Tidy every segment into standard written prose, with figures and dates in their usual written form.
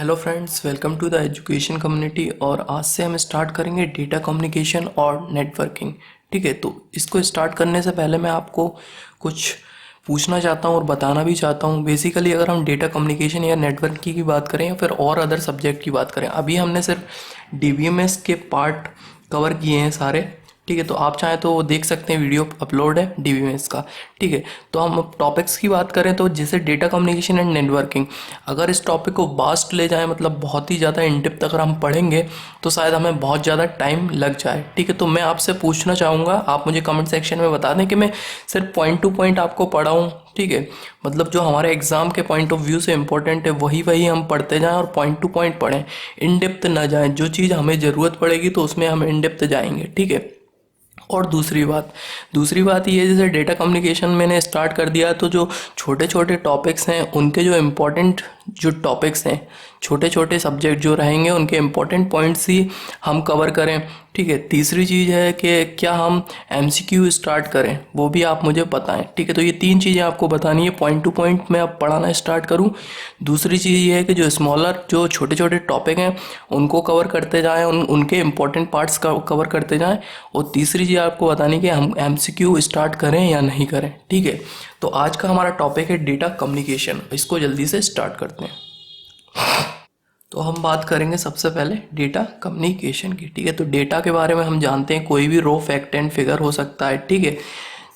Hello friends, welcome to the education community. और आज से हम स्टार्ट करेंगे डेटा कम्युनिकेशन और नेटवर्किंग। ठीक है, तो इसको स्टार्ट करने से पहले मैं आपको कुछ पूछना चाहता हूँ और बताना भी चाहता हूँ। बेसिकली अगर हम डेटा कम्युनिकेशन या नेटवर्किंग की बात करें या फिर और अदर सब्जेक्ट की बात करें, अभी हमने सिर्फ डीबीएमएस के पार्ट कवर किए हैं सारे। ठीक है, तो आप चाहें तो वो देख सकते हैं, वीडियो अपलोड है डीबीएमएस का। ठीक है, तो हम अब टॉपिक्स की बात करें तो जैसे डेटा कम्युनिकेशन एंड नेटवर्किंग, अगर इस टॉपिक को वास्ट ले जाएं, मतलब बहुत ही ज़्यादा इन डेप्थ अगर हम पढ़ेंगे तो शायद हमें बहुत ज़्यादा टाइम लग जाए। ठीक है, तो मैं आपसे पूछना चाहूँगा, आप मुझे कमेंट सेक्शन में बता दें कि मैं सिर्फ पॉइंट टू पॉइंट आपको पढ़ाऊँ। ठीक है, मतलब जो हमारे एग्जाम के पॉइंट ऑफ व्यू से इंपॉर्टेंट है वही वही हम पढ़ते जाएं और पॉइंट टू पॉइंट पढ़ें, इन डेप्थ ना जाएं। जो चीज़ हमें ज़रूरत पड़ेगी तो उसमें हम इन डेप्थ जाएंगे। ठीक है, और दूसरी बात ये है, जैसे डेटा कम्युनिकेशन मैंने स्टार्ट कर दिया तो जो छोटे छोटे टॉपिक्स हैं उनके जो इम्पोर्टेंट जो टॉपिक्स हैं, छोटे छोटे सब्जेक्ट जो रहेंगे उनके इम्पोर्टेंट पॉइंट्स ही हम कवर करें। ठीक है, तीसरी चीज़ है कि क्या हम एमसीक्यू स्टार्ट करें, वो भी आप मुझे बताएं। ठीक है, तो ये तीन चीज़ें आपको बतानी है, पॉइंट टू पॉइंट मैं अब पढ़ाना स्टार्ट करूँ। दूसरी चीज़ ये है कि जो स्मॉलर जो छोटे छोटे टॉपिक हैं उनको कवर करते जाएं, उनके इम्पोर्टेंट पार्ट्स कवर करते जाएं। और तीसरी चीज़ आपको बतानी कि हम एमसीक्यू स्टार्ट करें या नहीं करें। ठीक है, तो आज का हमारा टॉपिक है डेटा कम्युनिकेशन। इसको जल्दी से स्टार्ट करते हैं। तो हम बात करेंगे सबसे पहले डेटा कम्युनिकेशन की। ठीक है, तो डेटा के बारे में हम जानते हैं, कोई भी रो फैक्ट एंड फिगर हो सकता है। ठीक है,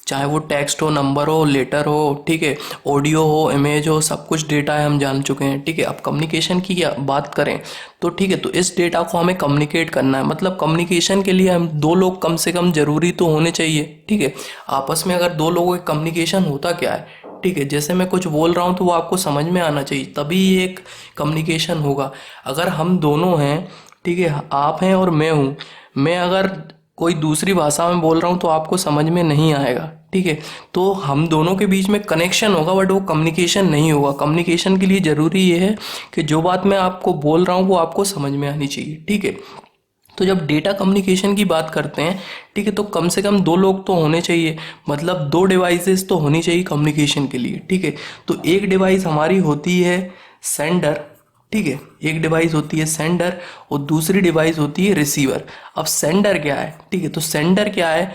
चाहे वो टेक्स्ट हो, नंबर हो, लेटर हो, ठीक है, ऑडियो हो, इमेज हो, सब कुछ डेटा है, हम जान चुके हैं। ठीक है, अब कम्युनिकेशन की बात करें तो ठीक है, तो इस डेटा को हमें कम्युनिकेट करना है। मतलब कम्युनिकेशन के लिए हम दो लोग कम से कम जरूरी तो होने चाहिए। ठीक है, आपस में अगर दो लोगों के कम्युनिकेशन होता क्या है, ठीक है, जैसे मैं कुछ बोल रहा हूँ तो वो आपको समझ में आना चाहिए, तभी ये एक कम्युनिकेशन होगा। अगर हम दोनों हैं, ठीक है, आप हैं और मैं हूँ, मैं अगर कोई दूसरी भाषा में बोल रहा हूँ तो आपको समझ में नहीं आएगा। ठीक है, तो हम दोनों के बीच में कनेक्शन होगा बट वो कम्युनिकेशन नहीं होगा। कम्युनिकेशन के लिए ज़रूरी ये है कि जो बात मैं आपको बोल रहा हूँ वो आपको समझ में आनी चाहिए। ठीक है, तो जब डेटा कम्युनिकेशन की बात करते हैं, ठीक है, तो कम से कम दो लोग तो होने चाहिए, मतलब दो डिवाइसेस तो होनी चाहिए कम्युनिकेशन के लिए। ठीक है, तो एक डिवाइस हमारी होती है सेंडर। ठीक है, एक डिवाइस होती है सेंडर और दूसरी डिवाइस होती है रिसीवर। अब सेंडर क्या है? ठीक है, तो सेंडर क्या है?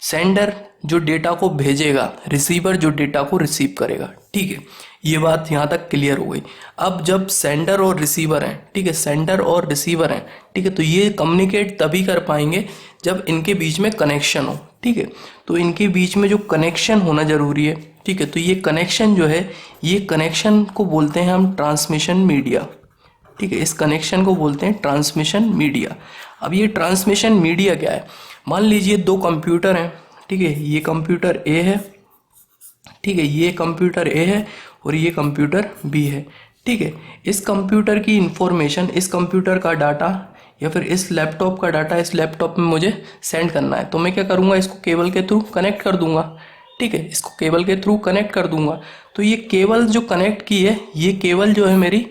सेंडर जो डेटा को भेजेगा, रिसीवर जो डेटा को रिसीव करेगा। ठीक है, ये बात यहाँ तक क्लियर हो गई। अब जब सेंडर और रिसीवर हैं, ठीक है, सेंडर और रिसीवर हैं, ठीक है, तो ये कम्युनिकेट तभी कर पाएंगे जब इनके बीच में कनेक्शन हो। ठीक है, तो इनके बीच में जो कनेक्शन होना जरूरी है। ठीक है, तो ये कनेक्शन जो है, ये कनेक्शन को बोलते हैं हम ट्रांसमिशन मीडिया। ठीक है, इस कनेक्शन को बोलते हैं ट्रांसमिशन मीडिया। अब ये ट्रांसमिशन मीडिया क्या है? मान लीजिए दो कंप्यूटर हैं। ठीक है, ये कंप्यूटर ए है, ठीक है, ये कंप्यूटर ए है और ये कंप्यूटर बी है। ठीक है, इस कंप्यूटर की इंफॉर्मेशन, इस कंप्यूटर का डाटा या फिर इस लैपटॉप का डाटा इस लैपटॉप में मुझे सेंड करना है, तो मैं क्या करूँगा, इसको केबल के थ्रू कनेक्ट कर दूंगा। ठीक है, इसको केबल के थ्रू कनेक्ट कर दूंगा। तो ये केबल जो कनेक्ट की है, ये केबल जो है मेरी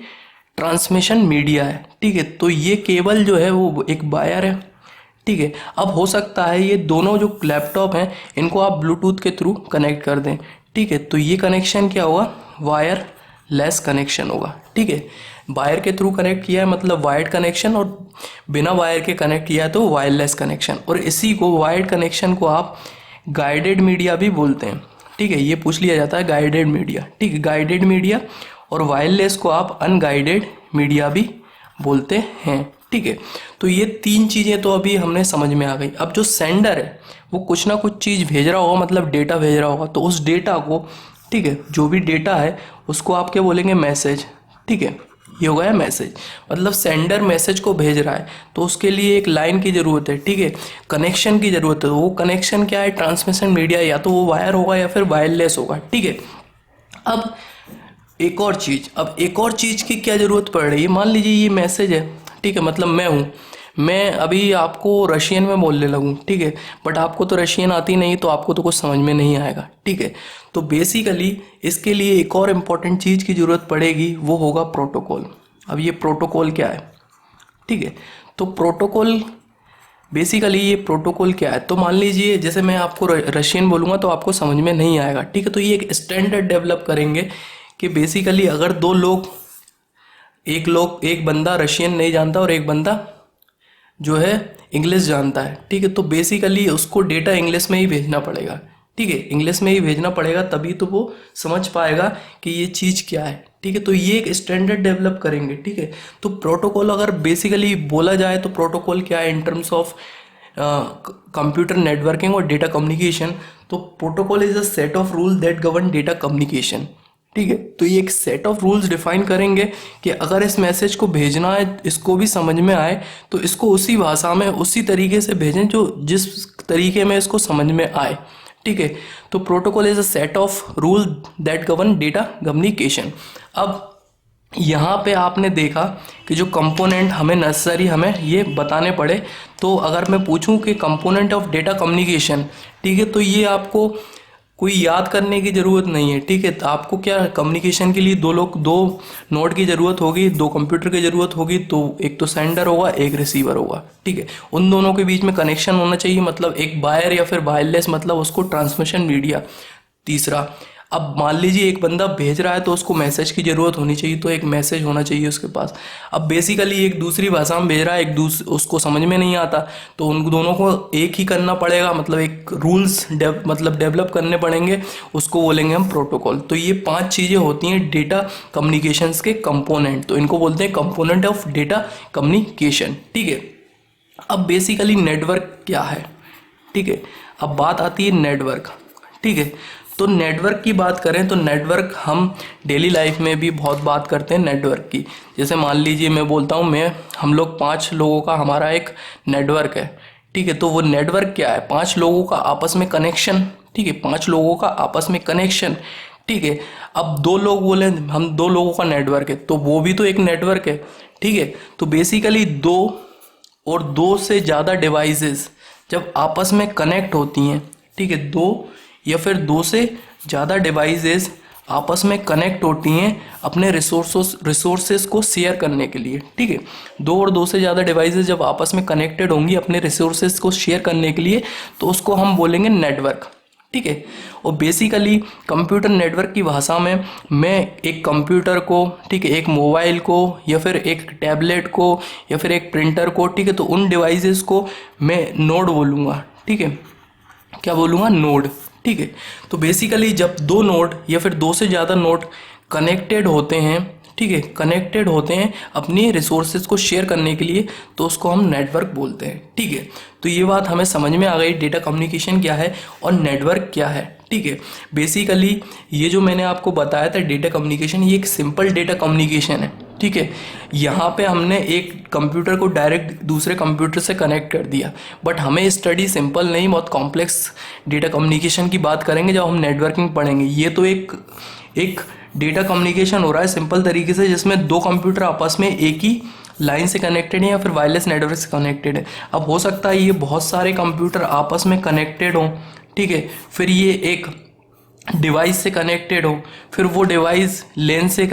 ट्रांसमिशन मीडिया है। ठीक है, तो ये केबल जो है वो एक वायर है। ठीक है, अब हो सकता है ये दोनों जो लैपटॉप हैं इनको आप ब्लूटूथ के थ्रू कनेक्ट कर दें। ठीक है, तो ये कनेक्शन क्या होगा? वायरलेस कनेक्शन होगा। ठीक है, वायर के थ्रू कनेक्ट किया है मतलब वायर्ड कनेक्शन, और बिना वायर के कनेक्ट किया है तो वायरलेस कनेक्शन। और इसी को वायर्ड कनेक्शन को आप गाइडेड मीडिया भी बोलते हैं। ठीक है, ये पूछ लिया जाता है गाइडेड मीडिया। ठीक है, गाइडेड मीडिया, और वायरलेस को आप अनगाइडेड मीडिया भी बोलते हैं। ठीक है, तो ये तीन चीज़ें तो अभी हमने समझ में आ गई। अब जो सेंडर है वो कुछ ना कुछ चीज़ भेज रहा होगा, मतलब डेटा भेज रहा होगा, तो उस डेटा को, ठीक है, जो भी डेटा है उसको आप क्या बोलेंगे? मैसेज। ठीक है, ये हो गया मैसेज, मतलब सेंडर मैसेज को भेज रहा है तो उसके लिए एक लाइन की ज़रूरत है। ठीक है, कनेक्शन की ज़रूरत है। वो कनेक्शन क्या है? ट्रांसमिशन मीडिया, या तो वो वायर होगा या फिर वायरलेस होगा। ठीक है, अब एक और चीज़ की क्या ज़रूरत पड़ रही है? मान लीजिए ये मैसेज है, ठीक है, मतलब मैं हूँ, मैं अभी आपको रशियन में बोलने लगूँ, ठीक है, बट आपको तो रशियन आती नहीं, तो आपको तो कुछ समझ में नहीं आएगा। ठीक है, तो बेसिकली इसके लिए एक और इम्पॉर्टेंट चीज़ की ज़रूरत पड़ेगी, वो होगा प्रोटोकॉल। अब ये प्रोटोकॉल क्या है? ठीक है, तो प्रोटोकॉल, बेसिकली ये प्रोटोकॉल क्या है? तो मान लीजिए जैसे मैं आपको रशियन बोलूँगा तो आपको समझ में नहीं आएगा। ठीक है, तो ये एक स्टैंडर्ड डेवलप करेंगे कि बेसिकली अगर दो लोग एक बंदा रशियन नहीं जानता और एक बंदा जो है इंग्लिश जानता है, ठीक है। तो बेसिकली उसको डेटा इंग्लिश में ही भेजना पड़ेगा, ठीक है, इंग्लिश में ही भेजना पड़ेगा, तभी तो वो समझ पाएगा कि ये चीज़ क्या है, ठीक है। तो ये एक स्टैंडर्ड डेवलप करेंगे, ठीक है। तो प्रोटोकॉल अगर बेसिकली बोला जाए तो प्रोटोकॉल क्या है in terms of computer networking और डेटा कम्युनिकेशन, तो protocol is a set of rule that govern data communication, ठीक है। तो ये एक सेट ऑफ रूल्स डिफाइन करेंगे कि अगर इस मैसेज को भेजना है, इसको भी समझ में आए, तो इसको उसी भाषा में उसी तरीके से भेजें जो जिस तरीके में इसको समझ में आए, ठीक है। तो protocol is a set of rule that govern data communication. अब यहाँ पे आपने देखा कि जो कंपोनेंट हमें नेसेसरी हमें ये बताने पड़े, तो अगर मैं पूछूं कि कंपोनेंट ऑफ डेटा कम्युनिकेशन, ठीक है, तो ये आपको कोई याद करने की ज़रूरत नहीं है, ठीक है। तो आपको क्या कम्युनिकेशन के लिए दो नोड की ज़रूरत होगी, दो कंप्यूटर की ज़रूरत होगी, तो एक तो सेंडर होगा एक रिसीवर होगा, ठीक है। उन दोनों के बीच में कनेक्शन होना चाहिए, मतलब एक वायर या फिर वायरलेस, मतलब उसको ट्रांसमिशन मीडिया। तीसरा, अब मान लीजिए एक बंदा भेज रहा है तो उसको मैसेज की ज़रूरत होनी चाहिए, तो एक मैसेज होना चाहिए उसके पास। अब बेसिकली एक दूसरी भाषा में भेज रहा है, उसको समझ में नहीं आता, तो उन दोनों को एक ही करना पड़ेगा, मतलब एक रूल्स डेवलप करने पड़ेंगे, उसको बोलेंगे हम प्रोटोकॉल। तो ये 5 चीज़ें होती हैं डेटा कम्युनिकेशंस के कंपोनेंट, तो इनको बोलते हैं कंपोनेंट ऑफ डेटा कम्युनिकेशन, ठीक है। अब बेसिकली नेटवर्क क्या है, ठीक है। अब बात आती है नेटवर्क, ठीक है। तो नेटवर्क की बात करें तो नेटवर्क हम डेली लाइफ में भी बहुत बात करते हैं नेटवर्क की। जैसे मान लीजिए मैं बोलता हूँ हम लोग 5 लोगों का हमारा एक नेटवर्क है, ठीक है। तो वो नेटवर्क क्या है, 5 लोगों का आपस में कनेक्शन, ठीक है, 5 लोगों का आपस में कनेक्शन, ठीक है। अब 2 लोग बोले हम 2 लोगों का नेटवर्क है, तो वो भी तो एक नेटवर्क है, ठीक है। तो बेसिकली 2 और 2 से ज़्यादा डिवाइसेस जब आपस में कनेक्ट होती हैं, ठीक है, 2 या फिर 2 से ज़्यादा डिवाइसेस आपस में कनेक्ट होती हैं अपने रिसोर्सेस को शेयर करने के लिए, ठीक है। 2 और 2 से ज़्यादा डिवाइसेस जब आपस में कनेक्टेड होंगी अपने रिसोर्सेस को शेयर करने के लिए, तो उसको हम बोलेंगे नेटवर्क, ठीक है। और बेसिकली कंप्यूटर नेटवर्क की भाषा में मैं एक कंप्यूटर को, ठीक है, एक मोबाइल को या फिर एक टैबलेट को या फिर एक प्रिंटर को, ठीक है, तो उन डिवाइसेस को मैं नोड बोलूँगा, ठीक है। क्या बोलूँगा, नोड, ठीक है। तो बेसिकली जब 2 नोड या फिर 2 से ज़्यादा नोड कनेक्टेड होते हैं, ठीक है, कनेक्टेड होते हैं अपनी रिसोर्सेज को शेयर करने के लिए, तो उसको हम नेटवर्क बोलते हैं, ठीक है। तो ये बात हमें समझ में आ गई डेटा कम्युनिकेशन क्या है और नेटवर्क क्या है, ठीक है। बेसिकली ये जो मैंने आपको बताया था डेटा कम्युनिकेशन, ये एक सिंपल डेटा कम्युनिकेशन है, ठीक है। यहाँ पे हमने एक कंप्यूटर को डायरेक्ट दूसरे कंप्यूटर से कनेक्ट कर दिया, बट हमें स्टडी सिंपल नहीं, बहुत कॉम्प्लेक्स डेटा कम्युनिकेशन की बात करेंगे जब हम नेटवर्किंग पढ़ेंगे। ये तो एक डेटा कम्युनिकेशन हो रहा है सिंपल तरीके से, जिसमें 2 कंप्यूटर आपस में एक ही लाइन से कनेक्टेड है या फिर वायरलेस नेटवर्क से कनेक्टेड है। अब हो सकता है ये बहुत सारे कंप्यूटर आपस में कनेक्टेड हों, ठीक है, फिर ये एक डिवाइस से कनेक्टेड हो, फिर वो डिवाइस लेन से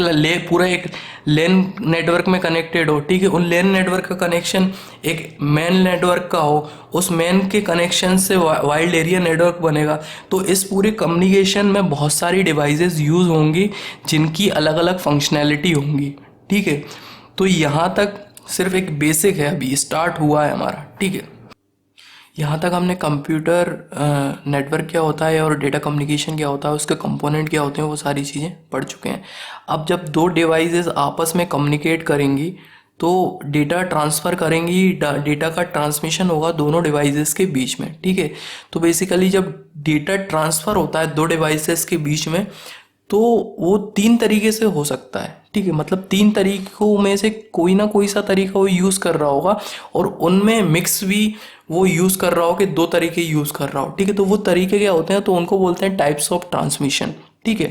पूरा एक लेन नेटवर्क में कनेक्टेड हो, ठीक है। उन लेन नेटवर्क का कनेक्शन एक मेन नेटवर्क का हो, उस मेन के कनेक्शन से वाइड एरिया नेटवर्क बनेगा। तो इस पूरे कम्युनिकेशन में बहुत सारी डिवाइसेस यूज़ होंगी जिनकी अलग अलग फंक्शनैलिटी होंगी, ठीक है। तो यहाँ तक सिर्फ एक बेसिक है, अभी स्टार्ट हुआ है हमारा, ठीक है। यहाँ तक हमने कंप्यूटर नेटवर्क क्या होता है और डेटा कम्युनिकेशन क्या होता है, उसके कंपोनेंट क्या होते हैं, वो सारी चीज़ें पढ़ चुके हैं। अब जब 2 डिवाइसेस आपस में कम्युनिकेट करेंगी तो डेटा ट्रांसफ़र करेंगी, डेटा का ट्रांसमिशन होगा दोनों डिवाइसेस के बीच में, ठीक है। तो बेसिकली जब डेटा ट्रांसफ़र होता है 2 डिवाइसेस के बीच में, तो वो 3 तरीके से हो सकता है, ठीक है। मतलब 3 तरीकों में से कोई ना कोई सा तरीका वो यूज़ कर रहा होगा, और उनमें मिक्स भी वो यूज़ कर रहा हो कि 2 तरीके यूज़ कर रहा हो, ठीक है। तो वो तरीके क्या होते हैं, तो उनको बोलते हैं टाइप्स ऑफ ट्रांसमिशन, ठीक है।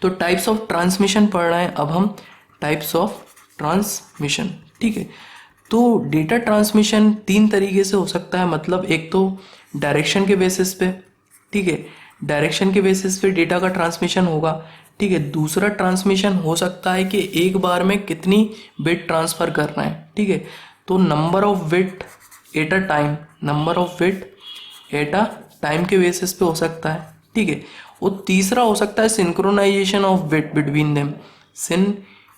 तो टाइप्स ऑफ ट्रांसमिशन पढ़ रहे हैं अब हम, टाइप्स ऑफ ट्रांसमिशन, ठीक है। तो डेटा ट्रांसमिशन 3 तरीके से हो सकता है, मतलब एक तो डायरेक्शन के बेसिस पे, ठीक है, डायरेक्शन के बेसिस पे डेटा का ट्रांसमिशन होगा, ठीक है। दूसरा ट्रांसमिशन हो सकता है कि एक बार में कितनी बिट ट्रांसफ़र करना है, ठीक है। तो number of bit at a time, number of bit at a time के बेसिस पे हो सकता है, ठीक है। और तीसरा हो सकता है synchronization of bit between them,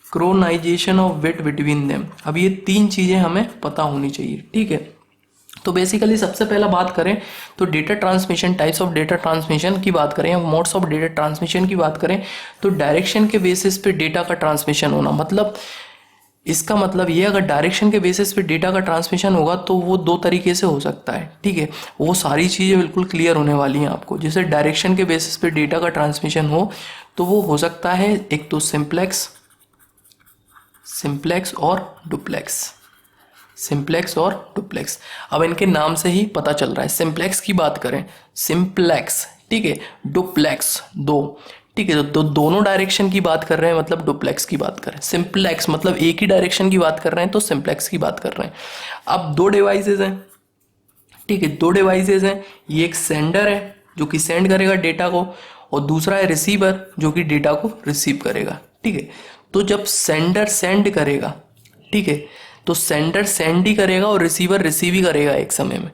synchronization of weight between them. अब ये 3 चीज़ें हमें पता होनी चाहिए, ठीक है। तो बेसिकली सबसे पहला बात करें तो data transmission, types of data transmission की बात करें या मोड्स ऑफ डेटा ट्रांसमिशन की बात करें तो डायरेक्शन के बेसिस पे डेटा का ट्रांसमिशन होना, मतलब इसका मतलब ये अगर डायरेक्शन के बेसिस पे डेटा का ट्रांसमिशन होगा तो वो 2 तरीके से हो सकता है, ठीक है। वो सारी चीज़ें बिल्कुल क्लियर होने वाली हैं आपको। जैसे डायरेक्शन के बेसिस पे डेटा का ट्रांसमिशन हो तो वो हो सकता है एक तो सिंप्लेक्स और डुप्लेक्स। सिंप्लेक्स और डुप्लेक्स, अब इनके नाम से ही पता चल रहा है। सिंप्लेक्स की बात करें सिंप्लेक्स, ठीक है, डुप्लेक्स 2, ठीक है। तो दोनों डायरेक्शन की बात कर रहे हैं मतलब डुप्लेक्स की बात करें। सिंप्लेक्स मतलब एक ही डायरेक्शन की बात कर रहे हैं तो सिंप्लेक्स की बात कर रहे हैं। अब 2 डिवाइसेज हैं, ठीक है, 2 डिवाइसेज हैं। ये एक सेंडर है जो कि सेंड करेगा डेटा को और दूसरा है रिसीवर जो कि डेटा को रिसीव करेगा, ठीक है। तो जब सेंडर सेंड करेगा, ठीक है, तो सेंडर सेंड ही करेगा और रिसीवर रिसीव ही करेगा एक समय में।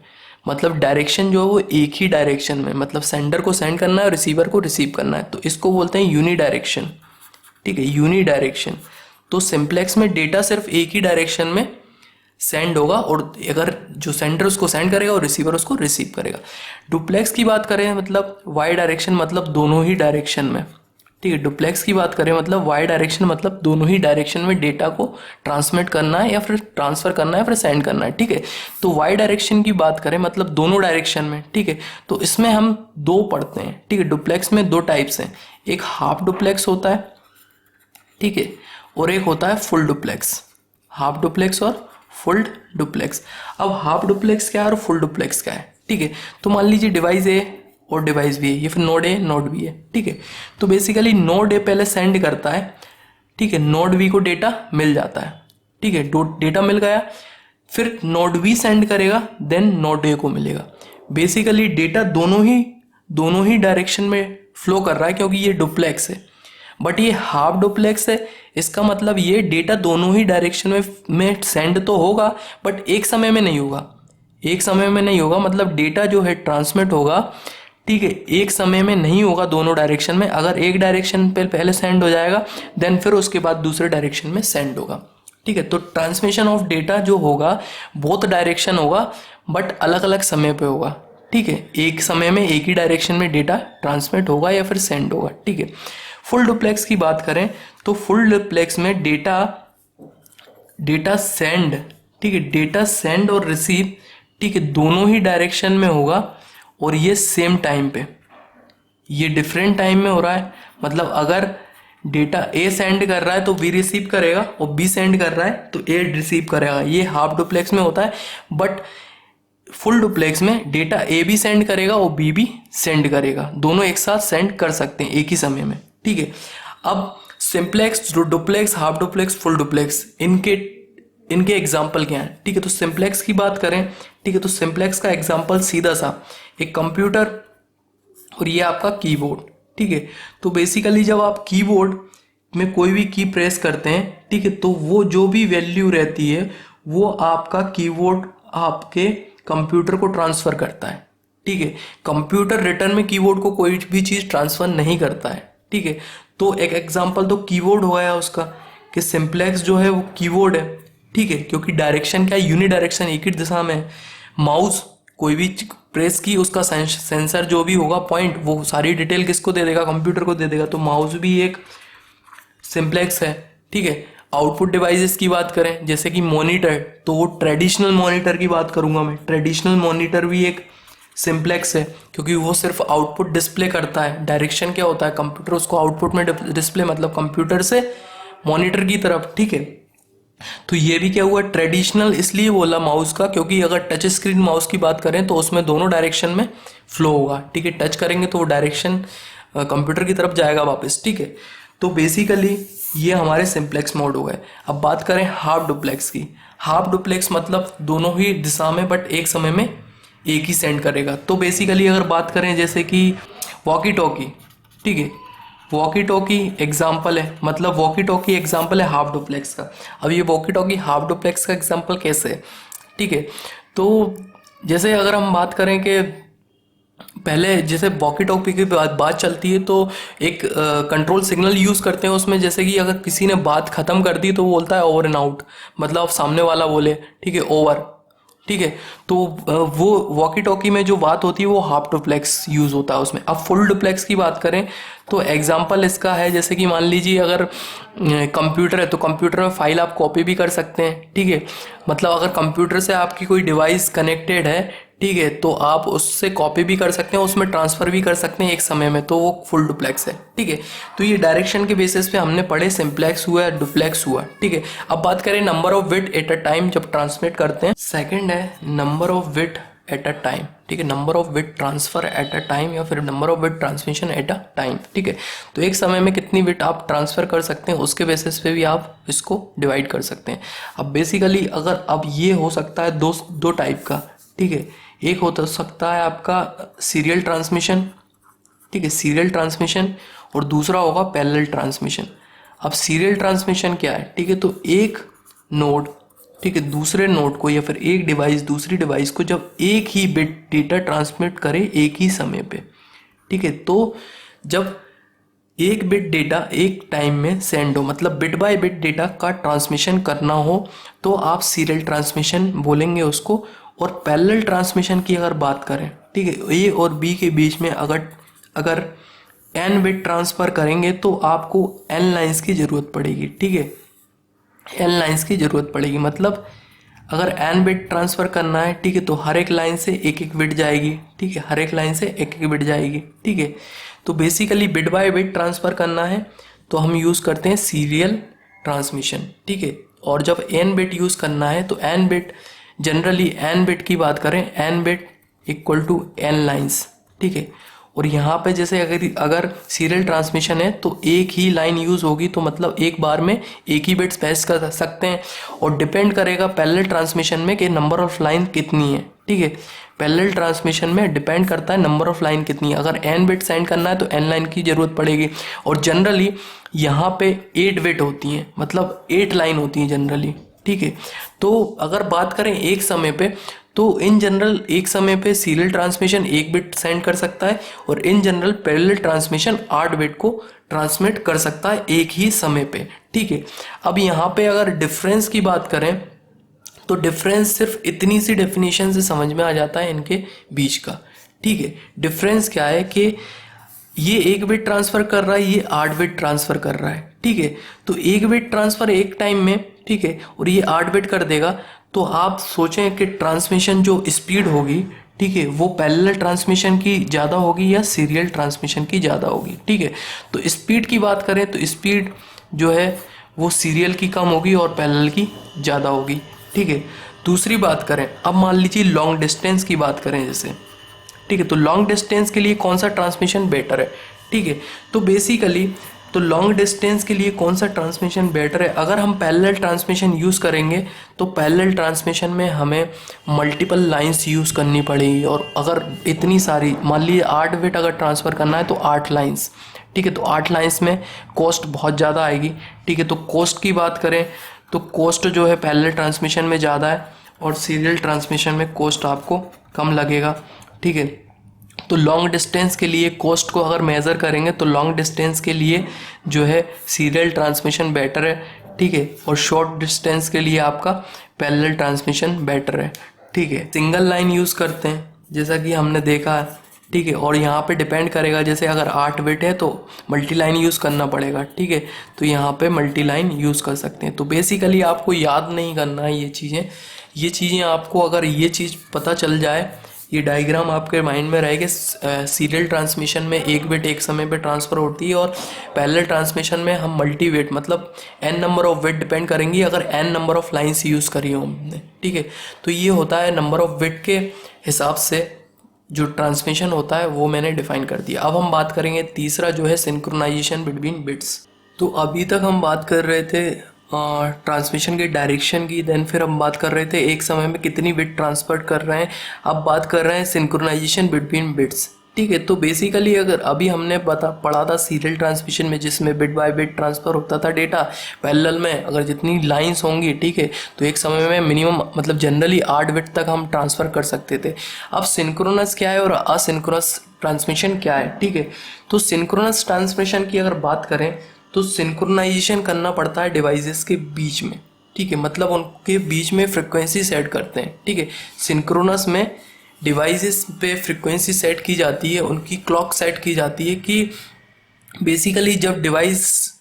मतलब डायरेक्शन जो है वो एक ही डायरेक्शन में, मतलब सेंडर को सेंड करना है और रिसीवर को रिसीव करना है, तो इसको बोलते हैं यूनी डायरेक्शन, ठीक है, यूनी डायरेक्शन। तो सिंप्लेक्स में डेटा सिर्फ एक ही डायरेक्शन में सेंड होगा और अगर जो सेंडर उसको सेंड करेगा और रिसीवर उसको रिसीव करेगा। डुप्लेक्स की बात करें मतलब वाई डायरेक्शन, मतलब दोनों ही डायरेक्शन में, ठीक है। डुप्लेक्स की बात करें मतलब वाई डायरेक्शन, मतलब दोनों ही डायरेक्शन में डेटा को ट्रांसमिट करना है या फिर ट्रांसफर करना है फिर सेंड करना है, ठीक है। तो वाई डायरेक्शन की बात करें मतलब दोनों डायरेक्शन में, ठीक है। तो इसमें हम 2 पढ़ते हैं, ठीक है। डुप्लेक्स में 2 टाइप्स हैं, एक हाफ डुप्लेक्स होता है, ठीक है, और एक होता है फुल डुप्लेक्स। हाफ डुप्लेक्स और फुल डुप्लेक्स। अब हाफ डुप्लेक्स क्या है और फुल डुप्लेक्स क्या है, ठीक है। तो मान लीजिए डिवाइस ए और डिवाइस भी है, ये फिर नोड ए नोड बी है, ठीक है। तो बेसिकली नोड ए पहले सेंड करता है, ठीक है, नोड बी को डेटा मिल जाता है, ठीक है, डेटा मिल गया, फिर नोड बी सेंड करेगा, देन नोड ए को मिलेगा। बेसिकली डेटा दोनों ही डायरेक्शन में फ्लो कर रहा है क्योंकि ये डुप्लेक्स है। बट ये हाफ डुप्लेक्स है, इसका मतलब ये डेटा दोनों ही डायरेक्शन में सेंड तो होगा बट एक समय में नहीं होगा, एक समय में नहीं होगा, मतलब डेटा जो है ट्रांसमिट होगा, ठीक है, एक समय में नहीं होगा दोनों डायरेक्शन में। अगर एक डायरेक्शन पे पहले सेंड हो जाएगा देन फिर उसके बाद दूसरे डायरेक्शन में सेंड होगा, ठीक है। तो ट्रांसमिशन ऑफ डेटा जो होगा बोथ डायरेक्शन होगा बट अलग अलग समय पे होगा, ठीक है। एक समय में एक ही डायरेक्शन में डेटा ट्रांसमिट होगा या फिर सेंड होगा, ठीक है। फुल डुप्लेक्स की बात करें तो फुल डुप्लेक्स में डेटा सेंड, ठीक है, डेटा सेंड और रिसीव, ठीक है, दोनों ही डायरेक्शन में होगा और ये सेम टाइम पे, ये डिफरेंट टाइम में हो रहा है। मतलब अगर डेटा ए सेंड कर रहा है तो बी रिसीव करेगा और बी सेंड कर रहा है तो ए रिसीव करेगा। ये हाफ डुप्लेक्स में होता है। बट फुल डुप्लेक्स में डेटा ए भी सेंड करेगा और बी भी सेंड करेगा, दोनों एक साथ सेंड कर सकते हैं एक ही समय में, ठीक है। अब simplex, duplex, half duplex, full duplex, इनके एग्जाम्पल क्या हैं, ठीक है। तो सिंप्लेक्स की बात करें, ठीक है, तो सिंप्लेक्स का एग्जाम्पल सीधा सा एक कंप्यूटर और ये आपका कीबोर्ड, ठीक है। तो बेसिकली जब आप कीबोर्ड में कोई भी की प्रेस करते हैं, ठीक है, तो वो जो भी वैल्यू रहती है वो आपका कीबोर्ड आपके कंप्यूटर को ट्रांसफर करता है, ठीक है। कंप्यूटर रिटर्न में कीबोर्ड को कोई भी चीज़ ट्रांसफर नहीं करता है, ठीक है। तो एक एग्जांपल तो कीबोर्ड हो गया उसका कि सिंप्लेक्स जो है वो कीबोर्ड है, ठीक है, क्योंकि डायरेक्शन क्या है, यूनि डायरेक्शन, एक ही दिशा में है। माउस कोई भी प्रेस की उसका सेंसर जो भी होगा पॉइंट, वो सारी डिटेल किसको दे देगा, कंप्यूटर को दे देगा। तो माउस भी एक सिंप्लेक्स है, ठीक है। आउटपुट डिवाइसेस की बात करें जैसे कि मॉनिटर, तो वो ट्रेडिशनल मॉनिटर की बात करूंगा मैं। ट्रेडिशनल मॉनिटर भी एक सिंप्लेक्स है क्योंकि वो सिर्फ आउटपुट डिस्प्ले करता है। डायरेक्शन क्या होता है, कंप्यूटर उसको आउटपुट में डिस्प्ले, मतलब कंप्यूटर से मॉनिटर की तरफ, ठीक है। तो ये भी क्या हुआ, ट्रेडिशनल इसलिए बोला माउस का क्योंकि अगर टच स्क्रीन माउस की बात करें तो उसमें दोनों डायरेक्शन में फ्लो होगा, ठीक है। टच करेंगे तो वो डायरेक्शन कंप्यूटर की तरफ जाएगा वापस, ठीक है। तो बेसिकली ये हमारे सिंप्लेक्स मोड हो गए। अब बात करें हाफ डुप्लेक्स की। हाफ डुप्लेक्स मतलब दोनों ही दिशा में बट एक समय में एक ही सेंड करेगा। तो बेसिकली अगर बात करें जैसे कि वॉकी टॉकी, ठीक है, वॉकी टॉकी एग्जाम्पल है, मतलब वॉकी टॉकी एग्जाम्पल है हाफ डुप्लेक्स का। अब ये वॉकी टॉकी हाफ डुप्लेक्स का एग्जाम्पल कैसे है, ठीक है। तो जैसे अगर हम बात करें कि पहले जैसे वॉकी टॉकी की बात चलती है तो एक कंट्रोल सिग्नल यूज़ करते हैं उसमें, जैसे कि अगर किसी ने बात ख़त्म कर दी तो वो बोलता है ओवर एंड आउट, मतलब सामने वाला बोले ठीक है ओवर, ठीक है। तो वो वॉकी टॉकी में जो बात होती है वो हाफ डुप्लेक्स यूज़ होता है उसमें। अब फुल डुप्लेक्स की बात करें तो एग्जांपल इसका है, जैसे कि मान लीजिए अगर कंप्यूटर है तो कंप्यूटर में फाइल आप कॉपी भी कर सकते हैं, ठीक है। मतलब अगर कंप्यूटर से आपकी कोई डिवाइस कनेक्टेड है, ठीक है, तो आप उससे कॉपी भी कर सकते हैं, उसमें ट्रांसफ़र भी कर सकते हैं एक समय में, तो वो फुल डुप्लेक्स है, ठीक है। तो ये डायरेक्शन के बेसिस पे हमने पढ़े, सिंप्लेक्स हुआ, डुप्लेक्स हुआ, ठीक है। अब बात करें number of bit at a time जब ट्रांसमिट करते हैं। सेकंड है number of bit at a time, ठीक है, number of bit transfer at a time या फिर number of bit transmission at a time, ठीक है। तो एक समय में कितनी बिट आप ट्रांसफ़र कर सकते हैं उसके बेसिस पे भी आप इसको डिवाइड कर सकते हैं। अब बेसिकली अगर अब ये हो सकता है दो टाइप का, ठीक है। एक हो तो सकता है आपका सीरियल ट्रांसमिशन, ठीक है, सीरियल ट्रांसमिशन, और दूसरा होगा पैरेलल ट्रांसमिशन। अब सीरियल ट्रांसमिशन क्या है, ठीक है, तो एक नोड, ठीक है, दूसरे नोड को या फिर एक डिवाइस दूसरी डिवाइस को जब एक ही बिट डेटा ट्रांसमिट करे एक ही समय पे, ठीक है, तो जब एक बिट डेटा एक टाइम में सेंड हो, मतलब बिट बाय बिट डेटा का ट्रांसमिशन करना हो तो आप सीरियल ट्रांसमिशन बोलेंगे उसको। और पैरेलल ट्रांसमिशन की अगर बात करें, ठीक है, ए और बी के बीच में अगर अगर एन बिट ट्रांसफ़र करेंगे तो आपको एन लाइंस की ज़रूरत पड़ेगी, ठीक है, एन लाइंस की ज़रूरत पड़ेगी। मतलब अगर एन बिट ट्रांसफ़र करना है, ठीक है, तो हर एक लाइन से एक एक बिट जाएगी, ठीक है, हर एक लाइन से एक एक बिट जाएगी, ठीक है। तो basically bit by bit transfer करना है तो हम यूज़ करते हैं सीरियल ट्रांसमिशन, ठीक है। और जब एन बिट यूज़ करना है तो n bit, generally n bit की बात करें, n bit equal to n lines, ठीक है। और यहाँ पे जैसे अगर सीरियल ट्रांसमिशन है तो एक ही लाइन यूज़ होगी, तो मतलब एक बार में एक ही बिट्स पैस कर सकते हैं। और डिपेंड करेगा पैरेलल ट्रांसमिशन में कि नंबर ऑफ लाइन कितनी है, ठीक है। पैरेलल ट्रांसमिशन में डिपेंड करता है नंबर ऑफ लाइन कितनी है। अगर एन बिट सेंड करना है तो एन लाइन की ज़रूरत पड़ेगी। और जनरली यहाँ पे 8 बिट होती हैं, मतलब 8 लाइन होती हैं जनरली, ठीक है। तो अगर बात करें एक समय पे तो इन जनरल एक समय पे सीरियल ट्रांसमिशन 1 बिट सेंड कर सकता है और in general parallel transmission 8 bit को ट्रांसमिट कर सकता है एक ही समय पे, ठीक है। अब यहाँ पे अगर डिफरेंस की बात करें तो डिफरेंस सिर्फ इतनी सी डेफिनेशन से समझ में आ जाता है इनके बीच का, ठीक है। डिफरेंस क्या है कि ये 1 बिट ट्रांसफ़र कर रहा है, ये 8 बिट ट्रांसफ़र कर रहा है, ठीक है। तो 1 बिट ट्रांसफ़र एक टाइम में, ठीक है, और ये 8 बिट कर देगा। तो आप सोचें कि ट्रांसमिशन जो स्पीड होगी, ठीक है, वो पैरेलल ट्रांसमिशन की ज़्यादा होगी या सीरियल ट्रांसमिशन की ज़्यादा होगी, ठीक है। तो स्पीड की बात करें तो स्पीड जो है वो सीरियल की कम होगी और पैरेलल की ज़्यादा होगी, ठीक है। दूसरी बात करें, अब मान लीजिए लॉन्ग डिस्टेंस की बात करें जैसे, ठीक है, तो लॉन्ग डिस्टेंस के लिए कौन सा ट्रांसमिशन बेटर है, ठीक है। तो बेसिकली तो लॉन्ग डिस्टेंस के लिए कौन सा ट्रांसमिशन बेटर है, अगर हम पैरेलल ट्रांसमिशन यूज़ करेंगे तो पैरेलल ट्रांसमिशन में हमें मल्टीपल लाइंस यूज़ करनी पड़ेगी। और अगर इतनी सारी, मान लीजिए 8 बिट अगर ट्रांसफ़र करना है तो 8 लाइंस, ठीक है, तो 8 लाइंस में कॉस्ट बहुत ज़्यादा आएगी, ठीक है। तो कॉस्ट की बात करें तो कॉस्ट जो है पैरेलल ट्रांसमिशन में ज़्यादा है और सीरियल ट्रांसमिशन में कॉस्ट आपको कम लगेगा, ठीक है। तो लॉन्ग डिस्टेंस के लिए कॉस्ट को अगर मेज़र करेंगे तो लॉन्ग डिस्टेंस के लिए जो है सीरियल ट्रांसमिशन बेटर है, ठीक है। और शॉर्ट डिस्टेंस के लिए आपका पैरेलल ट्रांसमिशन बेटर है, ठीक है। सिंगल लाइन यूज़ करते हैं जैसा कि हमने देखा है, ठीक है। और यहाँ पे डिपेंड करेगा, जैसे अगर 8 बिट है तो मल्टी लाइन यूज़ करना पड़ेगा, ठीक है। तो यहाँ पे मल्टी लाइन यूज़ कर सकते हैं। तो बेसिकली आपको याद नहीं करना है ये चीज़ें आपको अगर ये चीज़ पता चल जाए, ये डायग्राम आपके माइंड में रहेगा, सीरियल ट्रांसमिशन में 1 बिट एक समय पे ट्रांसफ़र होती है और पैरेलल ट्रांसमिशन में हम मल्टी बिट, मतलब n number of bit depend करेंगी अगर n number of lines use करी हो हमने, ठीक है। तो ये होता है नंबर ऑफ बिट के हिसाब से जो ट्रांसमिशन होता है वो मैंने डिफाइन कर दिया। अब हम बात करेंगे तीसरा जो है सिंक्रोनाइजेशन बिटवीन बिट्स। तो अभी तक हम बात कर रहे थे ट्रांसमिशन की डायरेक्शन की, देन फिर हम बात कर रहे थे एक समय में कितनी बिट ट्रांसफर कर रहे हैं। अब बात कर रहे हैं सिंक्रोनाइजेशन बिटवीन बिट्स, ठीक है। तो बेसिकली अगर अभी हमने पढ़ा था सीरियल ट्रांसमिशन में, जिसमें बिट बाय बिट ट्रांसफ़र होता था डेटा पैरेलल में, अगर जितनी लाइंस होंगी, ठीक है, तो एक समय में मिनिमम मतलब जनरली 8 बिट तक हम ट्रांसफ़र कर सकते थे। अब सिंक्रोनस क्या है और असिंक्रोनस ट्रांसमिशन क्या है, ठीक है। तो सिंक्रोनस ट्रांसमिशन की अगर बात करें तो सिंक्रोनाइजेशन करना पड़ता है डिवाइसेस के बीच में, ठीक है, मतलब उनके बीच में फ्रिक्वेंसी सेट करते हैं, ठीक है। सिंक्रोनस में डिवाइसेस पे फ्रिक्वेंसी सेट की जाती है, उनकी क्लॉक सेट की जाती है कि बेसिकली जब डिवाइस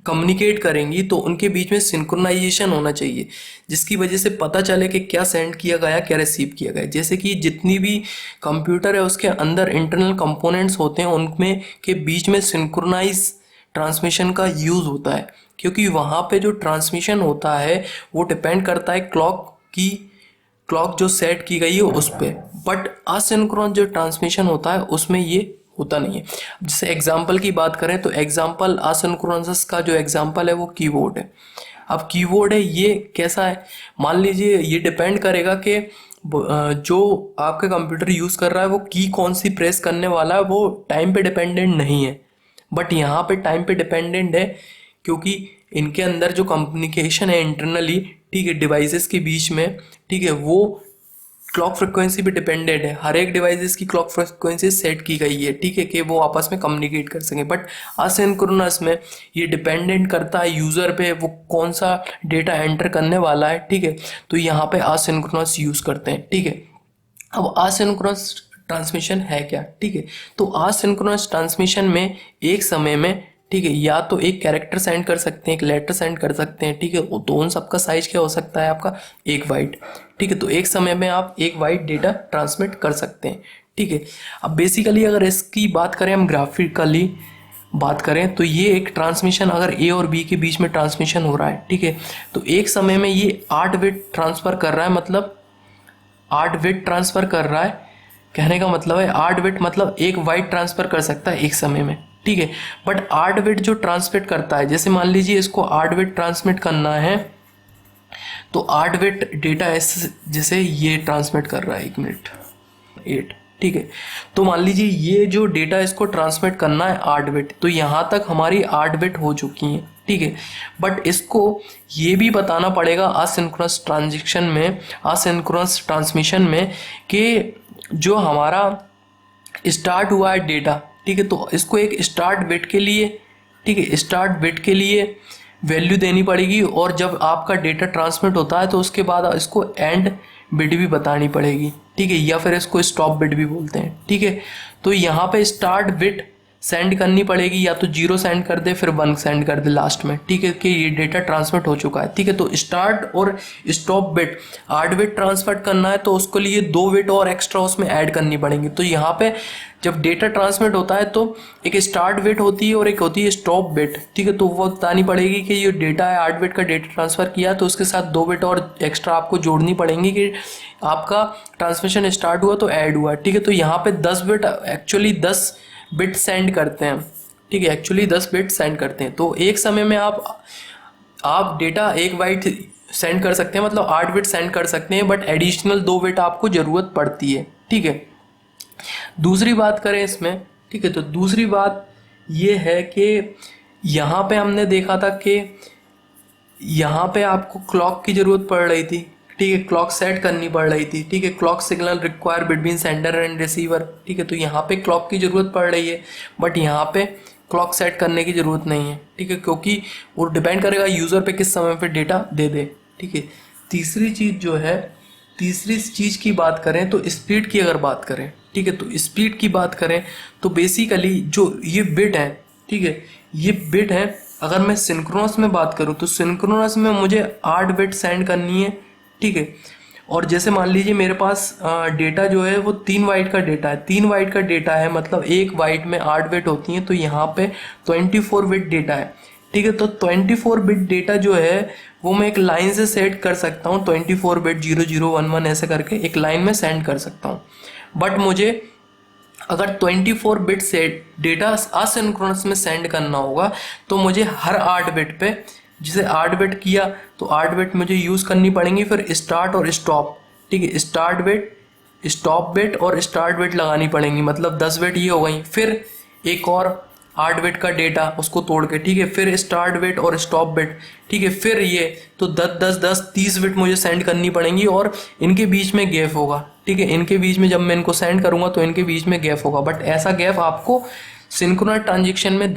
कम्युनिकेट करेंगी तो उनके बीच में सिंक्रोनाइजेशन होना चाहिए, जिसकी वजह से पता चले कि क्या सेंड किया गया, क्या रिसीव किया गया। जैसे कि जितनी भी कंप्यूटर है उसके अंदर इंटरनल कंपोनेंट्स होते हैं, उनमें के बीच में सिंक्रोनाइज ट्रांसमिशन का यूज़ होता है, क्योंकि वहाँ पे जो ट्रांसमिशन होता है वो डिपेंड करता है क्लॉक जो सेट की गई है उस पर। बट असिंक्रोनस जो ट्रांसमिशन होता है उसमें ये होता नहीं है। जैसे एग्जांपल की बात करें तो एग्जांपल असिंक्रोनस का जो एग्जांपल है वो कीबोर्ड है। अब कीबोर्ड है, ये कैसा है, मान लीजिए ये डिपेंड करेगा कि जो आपका कंप्यूटर यूज़ कर रहा है वो की कौन सी प्रेस करने वाला है, वो टाइम पे डिपेंडेंट नहीं है। बट यहाँ पे टाइम पे डिपेंडेंट है, क्योंकि इनके अंदर जो कम्युनिकेशन है इंटरनली, ठीक है, डिवाइसेस के बीच में, ठीक है, वो क्लॉक फ्रिक्वेंसी पे डिपेंडेंट है। हर एक डिवाइसेस की क्लॉक फ्रिक्वेंसी सेट की गई है, ठीक है, कि वो आपस में कम्युनिकेट कर सकें। बट असिंक्रोनस में ये डिपेंडेंट करता है यूज़र पे, वो कौन सा डेटा एंटर करने वाला है, ठीक है। तो यहाँ पे असिंक्रोनस यूज़ करते हैं, ठीक है। अब असिंक्रोनस ट्रांसमिशन है क्या, ठीक है। तो असिंक्रोनस ट्रांसमिशन में एक समय में, ठीक है, या तो एक कैरेक्टर सेंड कर सकते हैं, एक लेटर सेंड कर सकते हैं, ठीक है। तो उन सबका साइज क्या हो सकता है आपका 1 बाइट, ठीक है। तो एक समय में आप 1 बाइट डेटा ट्रांसमिट कर सकते हैं, ठीक है। अब बेसिकली अगर इसकी बात करें, हम ग्राफिकली बात करें तो ये एक ट्रांसमिशन अगर ए और बी के बीच में ट्रांसमिशन हो रहा है, ठीक है, तो एक समय में ये 8 बिट ट्रांसफ़र कर रहा है, मतलब 8 बिट ट्रांसफ़र कर रहा है। कहने का मतलब है 8 बिट मतलब 1 बाइट ट्रांसफ़र कर सकता है एक समय में, ठीक है। बट 8 बिट जो ट्रांसमिट करता है, जैसे मान लीजिए इसको 8 बिट ट्रांसमिट करना है, तो 8 बिट डेटा ऐसे जैसे ये ट्रांसमिट कर रहा है, 1 मिनट 8, ठीक है। तो मान लीजिए ये जो डेटा इसको ट्रांसमिट करना है 8 बिट, तो यहाँ तक हमारी 8 बिट हो चुकी हैं, ठीक है। बट इसको ये भी बताना पड़ेगा असिंक्रोनस ट्रांजिशन में, असिंक्रोनस ट्रांसमिशन में, कि जो हमारा स्टार्ट हुआ है डेटा, ठीक है, तो इसको एक स्टार्ट बिट के लिए, ठीक है, स्टार्ट बिट के लिए वैल्यू देनी पड़ेगी, और जब आपका डेटा ट्रांसमिट होता है तो उसके बाद इसको एंड बिट भी बतानी पड़ेगी, ठीक है, या फिर इसको स्टॉप बिट भी बोलते हैं, ठीक है। तो यहाँ पे स्टार्ट बिट सेंड करनी पड़ेगी, या तो 0 सेंड कर दे फिर 1 सेंड कर दे लास्ट में, ठीक है, कि ये डेटा ट्रांसमिट हो चुका है, ठीक है। तो स्टार्ट और स्टॉप बिट 8 बिट ट्रांसमिट करना है तो उसके लिए 2 बिट और एक्स्ट्रा उसमें ऐड करनी पड़ेंगी। तो यहाँ पे जब डेटा ट्रांसमिट होता है तो एक स्टार्ट बिट होती है और एक होती है स्टॉप बिट, ठीक है। तो वो बतानी पड़ेगी कि ये डेटा है 8 बिट का डेटा ट्रांसफ़र किया, तो उसके साथ 2 बिट और एक्स्ट्रा आपको जोड़नी पड़ेंगी कि आपका ट्रांसमिशन स्टार्ट हुआ तो ऐड हुआ, ठीक है। तो यहाँ पे 10 बिट एक्चुअली 10 बिट सेंड करते हैं, ठीक है, एक्चुअली 10 बिट सेंड करते हैं। तो एक समय में आप डेटा 1 बाइट सेंड कर सकते हैं, मतलब 8 बिट सेंड कर सकते हैं, बट एडिशनल 2 बिट आपको ज़रूरत पड़ती है, ठीक है। दूसरी बात करें इसमें, ठीक है, तो दूसरी बात ये है कि यहाँ पे हमने देखा था कि यहाँ पे आपको क्लॉक की ज़रूरत पड़ रही थी, ठीक है, क्लॉक सेट करनी पड़ रही थी, ठीक है, clock signal require between sender and receiver, ठीक है। तो यहाँ पे क्लॉक की ज़रूरत पड़ रही है, बट यहाँ पे क्लॉक सेट करने की ज़रूरत नहीं है, ठीक है, क्योंकि वो डिपेंड करेगा यूज़र पे किस समय पे डेटा दे दे, ठीक है। तीसरी चीज़ की बात करें तो स्पीड की अगर बात करें, ठीक है, तो स्पीड की बात करें तो बेसिकली जो ये बिट है, ठीक है, ये बिट है। अगर मैं सिंक्रोनस में बात करूँ तो सिंक्रोनस में मुझे 8 बिट सेंड करनी है, ठीक है। और जैसे मान लीजिए मेरे पास डेटा जो है वो 3 बाइट का डेटा है, 3 बाइट का डेटा है, मतलब 1 बाइट में 8 बिट होती हैं, तो यहाँ पे 24 बिट डेटा है, ठीक है। तो 24 बिट डेटा जो है वो मैं एक लाइन से सेट कर सकता हूँ, 24 बिट 0011 ऐसे करके एक लाइन में सेंड कर सकता हूँ। बट मुझे अगर 24 बिट से डेटा असिंक्रोनस में सेंड करना होगा तो मुझे हर 8 बिट पे, जैसे 8 बिट किया तो 8 बिट मुझे यूज़ करनी पड़ेंगी, फिर स्टार्ट और स्टॉप, ठीक है, स्टार्ट बिट स्टॉप बिट और स्टार्ट बिट लगानी पड़ेंगी, मतलब 10 बिट ये हो गई, फिर एक और 8 बिट का डेटा उसको तोड़ के, ठीक है, फिर स्टार्ट बिट और स्टॉप बिट, ठीक है, फिर ये तो 10 10 10 30 बिट मुझे सेंड करनी पड़ेंगी और इनके बीच में गैप होगा, ठीक है, इनके बीच में जब मैं इनको सेंड करूंगा तो इनके बीच में गैप होगा, बट ऐसा गैप आपको सिंक्रोनस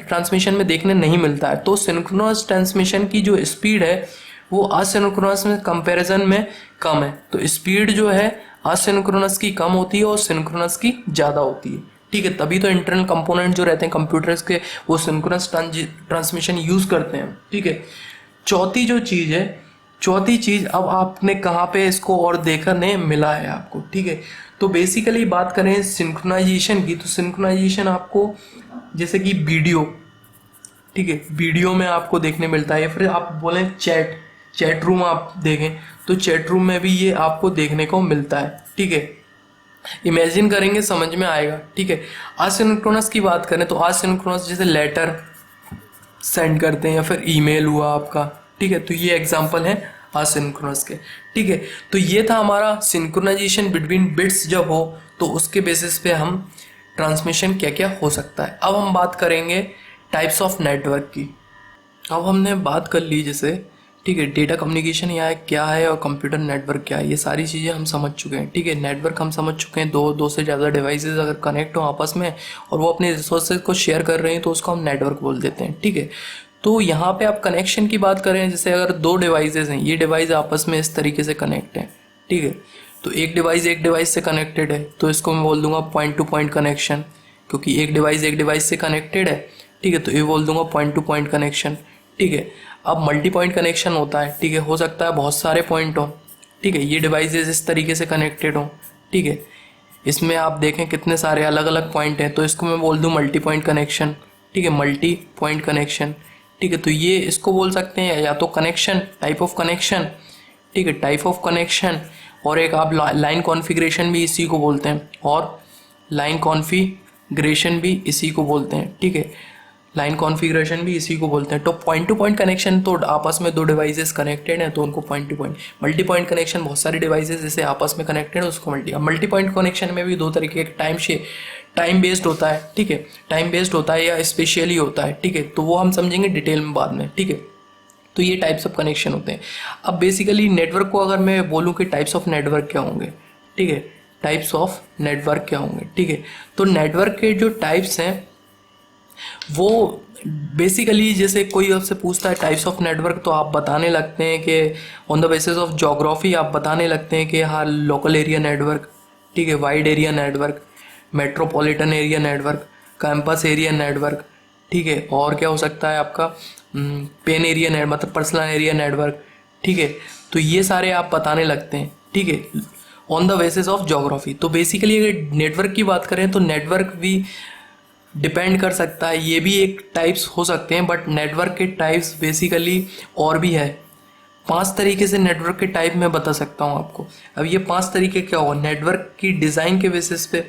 ट्रांसमिशन में देखने नहीं मिलता है। तो सिंक्रोनस ट्रांसमिशन की जो स्पीड है वो असिंक्रोनस में कंपैरिजन में कम है, तो स्पीड जो है असिंक्रोनस की कम होती है और सिंक्रोनस की ज़्यादा होती है, ठीक है, तभी तो इंटरनल कंपोनेंट जो रहते हैं कंप्यूटर्स के वो सिंक्रोनस ट्रांसमिशन यूज़ करते हैं, ठीक है। चौथी चीज़ अब आपने कहाँ पे इसको और देखने मिला है आपको, ठीक है। तो बेसिकली बात करें सिंक्रोनाइजेशन की, तो सिंक्रोनाइजेशन आपको जैसे कि वीडियो, ठीक है, वीडियो में आपको देखने मिलता है, या फिर आप बोलें चैट रूम आप देखें तो चैट रूम में भी ये आपको देखने को मिलता है, ठीक है। इमेजिन करेंगे समझ में आएगा, ठीक है। असिंक्रोनस की बात करें तो असिंक्रोनस जैसे लेटर सेंड करते हैं या फिर ईमेल हुआ आपका, ठीक है, तो ये एग्जांपल है असिंक्रोनस के, ठीक है। तो ये था हमारा सिंक्रोनाइजेशन बिटवीन बिट्स जब हो तो उसके बेसिस पे हम ट्रांसमिशन क्या क्या हो सकता है। अब हम बात करेंगे टाइप्स ऑफ नेटवर्क की। अब हमने बात कर ली जैसे, ठीक है, डेटा कम्युनिकेशन यहाँ क्या है और कंप्यूटर नेटवर्क क्या है, ये सारी चीज़ें हम समझ चुके हैं, ठीक है। नेटवर्क हम समझ चुके हैं, दो से ज़्यादा डिवाइसेस अगर कनेक्ट हो आपस में और वो अपने रिसोर्सेज को शेयर कर रहे हैं तो उसको हम नेटवर्क बोल देते हैं, ठीक है। तो यहाँ पे आप कनेक्शन की बात करें, जैसे अगर दो डिवाइसेज हैं, ये डिवाइस आपस में इस तरीके से कनेक्ट है, ठीक है, तो एक डिवाइस से कनेक्टेड है तो इसको मैं बोल दूंगा पॉइंट टू पॉइंट कनेक्शन, क्योंकि एक डिवाइस से कनेक्टेड है, ठीक है, तो ये बोल दूंगा पॉइंट टू पॉइंट कनेक्शन, ठीक है। अब मल्टी पॉइंट कनेक्शन होता है, ठीक है, हो सकता है बहुत सारे पॉइंट हो, ठीक है, ये डिवाइसेस इस तरीके से कनेक्टेड हो, ठीक है, इसमें आप देखें कितने सारे अलग अलग पॉइंट हैं, तो इसको मैं बोल दूं मल्टी पॉइंट कनेक्शन, ठीक है, मल्टी पॉइंट कनेक्शन, ठीक है। तो ये इसको बोल सकते हैं या तो कनेक्शन, टाइप ऑफ कनेक्शन, ठीक है, टाइप ऑफ कनेक्शन, और एक आप लाइन कॉन्फ़िगरेशन भी इसी को बोलते हैं, और लाइन कॉन्फ़िगरेशन भी इसी को बोलते हैं, ठीक है, लाइन कॉन्फ़िगरेशन भी इसी को बोलते हैं। तो पॉइंट टू पॉइंट कनेक्शन तो आपस में दो डिवाइसेस कनेक्टेड हैं तो उनको point two point. Multi point connection बहुत सारे डिवाइसेस जैसे आपस में कनेक्टेड है उसको मल्टी। अब मल्टी पॉइंट कनेक्शन में भी दो तरीके के टाइम बेस्ड होता है, ठीक है, टाइम बेस्ड होता है या स्पेशली होता है, ठीक है, तो वो हम समझेंगे डिटेल में बाद में, ठीक है। तो ये टाइप्स ऑफ कनेक्शन होते हैं। अब बेसिकली नेटवर्क को अगर मैं बोलूँ कि टाइप्स ऑफ नेटवर्क क्या होंगे, ठीक है, टाइप्स ऑफ नेटवर्क क्या होंगे, ठीक है, तो नेटवर्क के जो टाइप्स हैं वो बेसिकली जैसे कोई आपसे पूछता है टाइप्स ऑफ नेटवर्क तो आप बताने लगते हैं कि on the basis of geography आप बताने लगते हैं कि हाँ लोकल एरिया नेटवर्क, ठीक है, wide area network, metropolitan area network, campus area network, ठीक है, और क्या हो सकता है आपका पेन एरिया नेटवर्क मतलब पर्सनल एरिया नेटवर्क, ठीक है, तो ये सारे आप बताने लगते हैं, ठीक है, on the basis of geography. तो बेसिकली अगर नेटवर्क की बात करें तो नेटवर्क भी डिपेंड कर सकता है, ये भी एक टाइप्स हो सकते हैं, बट नेटवर्क के टाइप्स बेसिकली और भी है। 5 तरीके से नेटवर्क के टाइप मैं बता सकता हूँ आपको। अब ये 5 तरीके क्या हो, नेटवर्क की डिज़ाइन के बेसिस पे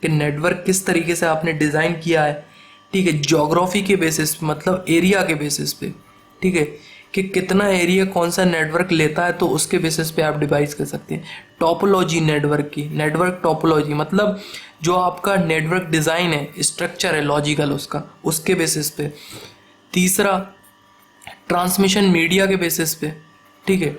कि नेटवर्क किस तरीके से आपने डिज़ाइन किया है, ठीक है, ज्योग्राफी के बेसिस पे मतलब एरिया के बेसिस पे, ठीक है, कि कितना एरिया कौन सा नेटवर्क लेता है तो उसके बेसिस पे आप डिवाइस कर सकते हैं। टोपोलॉजी नेटवर्क की, नेटवर्क टोपोलॉजी मतलब जो आपका नेटवर्क डिज़ाइन है, स्ट्रक्चर है लॉजिकल उसका, उसके बेसिस पे। तीसरा ट्रांसमिशन मीडिया के बेसिस पे, ठीक है,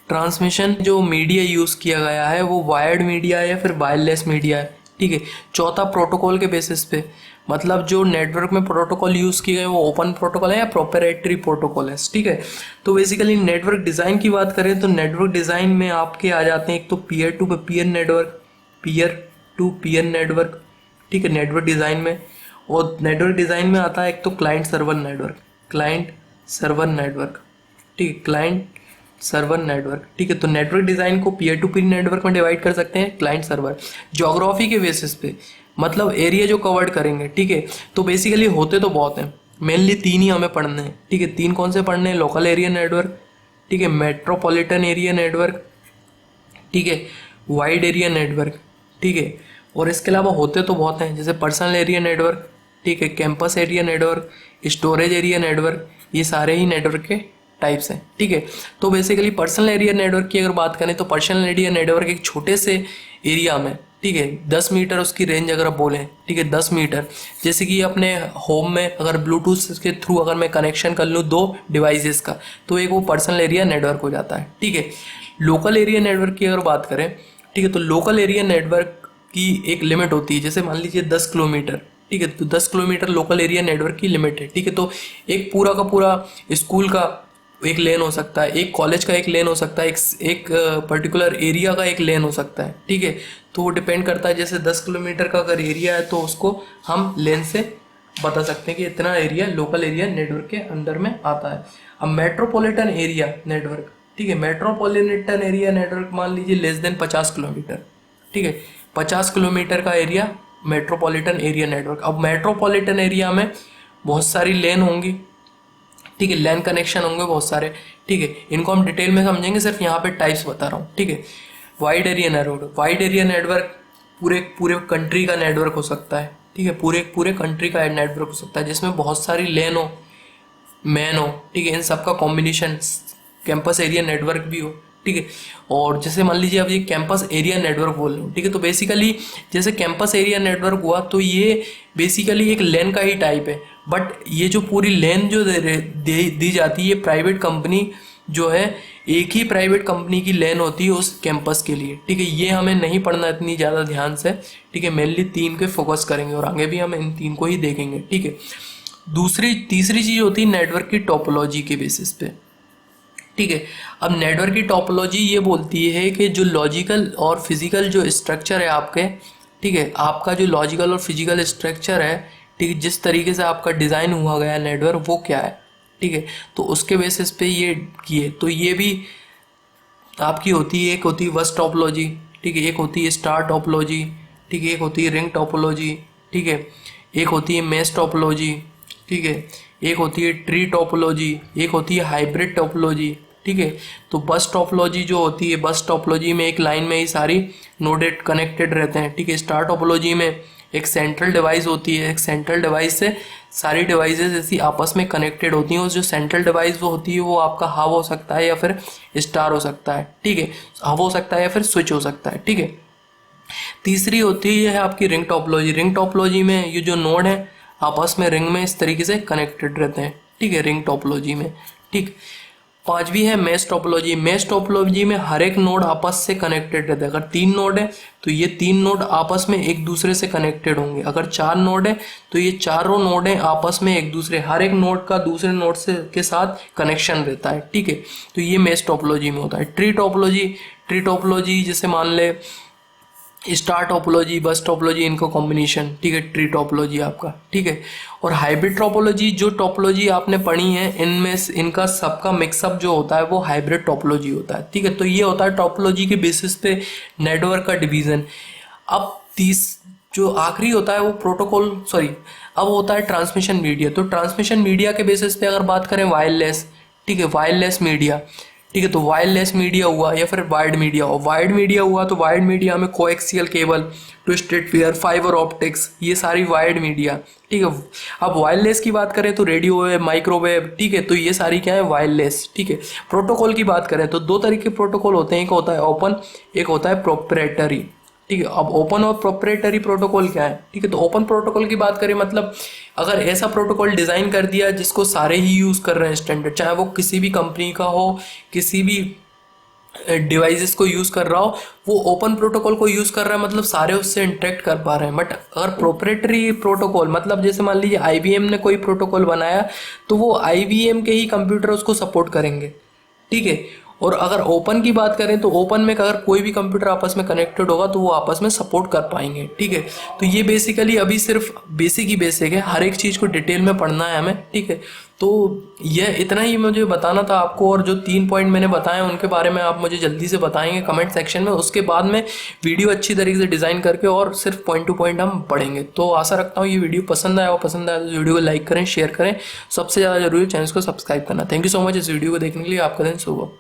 ट्रांसमिशन जो मीडिया यूज़ किया गया है वो वायर्ड मीडिया है या फिर वायरलेस मीडिया है, ठीक है। चौथा प्रोटोकॉल के बेसिस पे मतलब जो नेटवर्क में प्रोटोकॉल यूज़ किए गए वो ओपन प्रोटोकॉल है या प्रोप्राइटरी प्रोटोकॉल है, ठीक है। तो बेसिकली नेटवर्क डिज़ाइन की बात करें तो नेटवर्क डिज़ाइन में आपके आ जाते हैं एक तो पीयर टू पीयर नेटवर्क, ठीक है, नेटवर्क डिज़ाइन में। और नेटवर्क डिज़ाइन में आता है एक तो क्लाइंट सर्वर नेटवर्क, ठीक है, क्लाइंट सर्वर नेटवर्क, ठीक है। तो नेटवर्क डिज़ाइन को पीयर टू पीयर नेटवर्क में डिवाइड कर सकते हैं, क्लाइंट सर्वर। ज्योग्राफी के बेसिस पे मतलब एरिया जो कवर्ड करेंगे, ठीक है, तो बेसिकली होते तो बहुत हैं, मेनली 3 ही हमें पढ़ने हैं, ठीक है। 3 कौन से पढ़ने हैं, लोकल एरिया नेटवर्क, ठीक है, मेट्रोपॉलिटन एरिया नेटवर्क, ठीक है, वाइड एरिया नेटवर्क, ठीक है, और इसके अलावा होते तो बहुत हैं जैसे पर्सनल एरिया नेटवर्क, ठीक है, campus area network, storage area network, ये सारे ही नेटवर्क के टाइप्स हैं, ठीक है। तो बेसिकली पर्सनल एरिया नेटवर्क की अगर बात करें तो पर्सनल एरिया नेटवर्क एक छोटे से एरिया में, ठीक है, 10 मीटर उसकी रेंज अगर आप बोलें, ठीक है 10 मीटर, जैसे कि अपने होम में अगर ब्लूटूथ के थ्रू अगर मैं कनेक्शन कर लूँ 2 डिवाइसेस का, तो एक वो पर्सनल एरिया नेटवर्क हो जाता है। ठीक है, लोकल एरिया नेटवर्क की अगर बात करें, ठीक है, तो लोकल एरिया नेटवर्क की एक लिमिट होती है, जैसे मान लीजिए 10 किलोमीटर, ठीक है, तो 10 किलोमीटर लोकल एरिया नेटवर्क की लिमिट है। ठीक है, तो एक पूरा का पूरा स्कूल का एक लेन हो सकता है, एक कॉलेज का एक लेन हो सकता है, एक पर्टिकुलर एरिया का एक लेन हो सकता है। ठीक है, तो वो डिपेंड करता है, जैसे 10 किलोमीटर का अगर एरिया है तो उसको हम लेन से बता सकते हैं कि इतना एरिया लोकल एरिया नेटवर्क के अंदर में आता है। अब मेट्रोपॉलिटन एरिया नेटवर्क, ठीक है, मेट्रोपॉलिटन एरिया नेटवर्क मान लीजिए लेस देन 50 किलोमीटर, ठीक है, 50 किलोमीटर का एरिया मेट्रोपॉलिटन एरिया नेटवर्क। अब मेट्रोपॉलिटन एरिया में बहुत सारी लेन होंगी, ठीक है, लैन कनेक्शन होंगे बहुत सारे। ठीक है, इनको हम डिटेल में समझेंगे, सिर्फ यहाँ पे टाइप्स बता रहा हूँ। ठीक है, wide area network, wide area network पूरे पूरे कंट्री का नेटवर्क हो सकता है। ठीक है, पूरे कंट्री का नेटवर्क हो सकता है, जिसमें बहुत सारी लेन हो, मैन हो, ठीक है, इन सबका कॉम्बिनेशन कैंपस एरिया नेटवर्क भी हो। ठीक है, और जैसे मान लीजिए अब ये कैंपस एरिया नेटवर्क बोल रहे हो, ठीक है, तो बेसिकली जैसे कैंपस एरिया नेटवर्क हुआ तो ये बेसिकली एक लेन का ही टाइप है, बट ये जो पूरी लेन जो दी जाती है, ये प्राइवेट कंपनी जो है, एक ही प्राइवेट कंपनी की लेन होती है उस कैंपस के लिए। ठीक है, ये हमें नहीं पढ़ना इतनी ज़्यादा ध्यान से। ठीक है, मेनली 3 के फोकस करेंगे और आगे भी हम इन 3 को ही देखेंगे। ठीक है, तीसरी चीज़ होती है नेटवर्क की टोपोलॉजी के बेसिस पे। ठीक है, अब नेटवर्क की टोपोलॉजी ये बोलती है कि जो लॉजिकल और फिजिकल जो स्ट्रक्चर है आपके, ठीक है, आपका जो लॉजिकल और फिजिकल स्ट्रक्चर है, ठीक है, जिस तरीके से आपका डिज़ाइन हुआ गया नेटवर्क वो क्या है। ठीक है, तो उसके बेसिस पे ये किए, तो ये भी आपकी होती है, एक होती है बस टोपोलॉजी, ठीक है, एक होती है स्टार टोपोलॉजी, ठीक है, एक होती है रिंग टोपोलॉजी, ठीक है, एक होती है मेश टोपोलॉजी, ठीक है, एक होती है ट्री टोपोलॉजी, एक होती है हाइब्रिड टोपोलॉजी। ठीक है, तो बस टोपोलॉजी जो होती है, बस टोपोलॉजी में एक लाइन में ही सारी नोडेड कनेक्टेड रहते हैं। ठीक है, स्टार टोपोलॉजी में एक सेंट्रल डिवाइस होती है, एक सेंट्रल डिवाइस से सारी डिवाइसेस ऐसी आपस में कनेक्टेड होती हैं। उस जो सेंट्रल डिवाइस वो होती है वो आपका हब हो सकता है या फिर स्टार हो सकता है। ठीक है, हब हो सकता है या फिर स्विच हो सकता है। ठीक है, तीसरी होती है आपकी रिंग टोपोलॉजी। रिंग टोपोलॉजी में ये जो नोड है आपस में रिंग में इस तरीके से कनेक्टेड रहते हैं। ठीक है, रिंग टोपोलॉजी में। ठीक, पांचवी है मेश टोपोलॉजी। मेश टोपोलॉजी में हर एक नोड आपस से कनेक्टेड रहता है। अगर 3 नोड है तो ये 3 नोड आपस में एक दूसरे से कनेक्टेड होंगे। अगर 4 नोड है तो ये चारों नोड हैं आपस में एक दूसरे, हर एक नोड का दूसरे नोड से के साथ कनेक्शन रहता है। ठीक है, तो ये मेश टोपोलॉजी में होता है। ट्री टोपोलॉजी जैसे मान ले स्टार टोपोलॉजी, बस टोपोलॉजी, इनका कॉम्बिनेशन। ठीक है, ट्री टोपोलॉजी आपका। ठीक है, और हाइब्रिड टोपोलॉजी जो टोपोलॉजी आपने पढ़ी है इनमें इनका सबका मिक्सअप जो होता है वो हाइब्रिड टोपोलॉजी होता है। ठीक है, तो ये होता है टोपोलॉजी के बेसिस पे नेटवर्क का डिवीजन। अब जो आखिरी होता है वो अब होता है ट्रांसमिशन मीडिया। तो ट्रांसमिशन मीडिया के बेसिस पे अगर बात करें वायरलेस, ठीक है, वायरलेस मीडिया। ठीक है, तो वायरलेस मीडिया हुआ या फिर वायर्ड मीडिया। और वायर्ड मीडिया हुआ तो वायर्ड मीडिया में coaxial cable, twisted pair, fibre optics, ये सारी वायर्ड मीडिया। ठीक है, अब वायरलेस की बात करें तो रेडियो वेव, माइक्रोवेव। ठीक है, तो ये सारी क्या है वायरलेस। ठीक है, प्रोटोकॉल की बात करें तो 2 तरीके के प्रोटोकॉल होते हैं, एक होता है ओपन, एक होता है प्रोप्राइटरी। ठीक है, अब ओपन और प्रोप्राइटरी प्रोटोकॉल क्या है। ठीक है, तो ओपन प्रोटोकॉल की बात करें मतलब अगर ऐसा प्रोटोकॉल डिज़ाइन कर दिया जिसको सारे ही यूज़ कर रहे हैं स्टैंडर्ड, चाहे वो किसी भी कंपनी का हो, किसी भी डिवाइसेस को यूज़ कर रहा हो, वो ओपन प्रोटोकॉल को यूज़ कर रहा है मतलब सारे उससे इंटरेक्ट कर पा रहे हैं। बट अगर प्रोप्राइटरी प्रोटोकॉल मतलब जैसे मान लीजिए IBM ने कोई प्रोटोकॉल बनाया तो वो IBM के ही कंप्यूटर उसको सपोर्ट करेंगे। ठीक है, और अगर ओपन की बात करें तो ओपन में अगर कोई भी कंप्यूटर आपस में कनेक्टेड होगा तो वो आपस में सपोर्ट कर पाएंगे। ठीक है, तो ये बेसिकली अभी सिर्फ बेसिक ही बेसिक है, हर एक चीज़ को डिटेल में पढ़ना है हमें। ठीक है, तो यह इतना ही मुझे बताना था आपको, और जो 3 पॉइंट मैंने बताए उनके बारे में आप मुझे जल्दी से बताएंगे कमेंट सेक्शन में। उसके बाद में वीडियो अच्छी तरीके से डिज़ाइन करके और सिर्फ पॉइंट टू पॉइंट हम पढ़ेंगे। तो आशा रखता हूँ ये वीडियो पसंद आया तो वीडियो को लाइक करें, शेयर करें, सबसे ज़्यादा जरूरी चैनल को सब्सक्राइब करना। थैंक यू सो मच इस वीडियो को देखने के लिए। आपका दिन शुभ हो।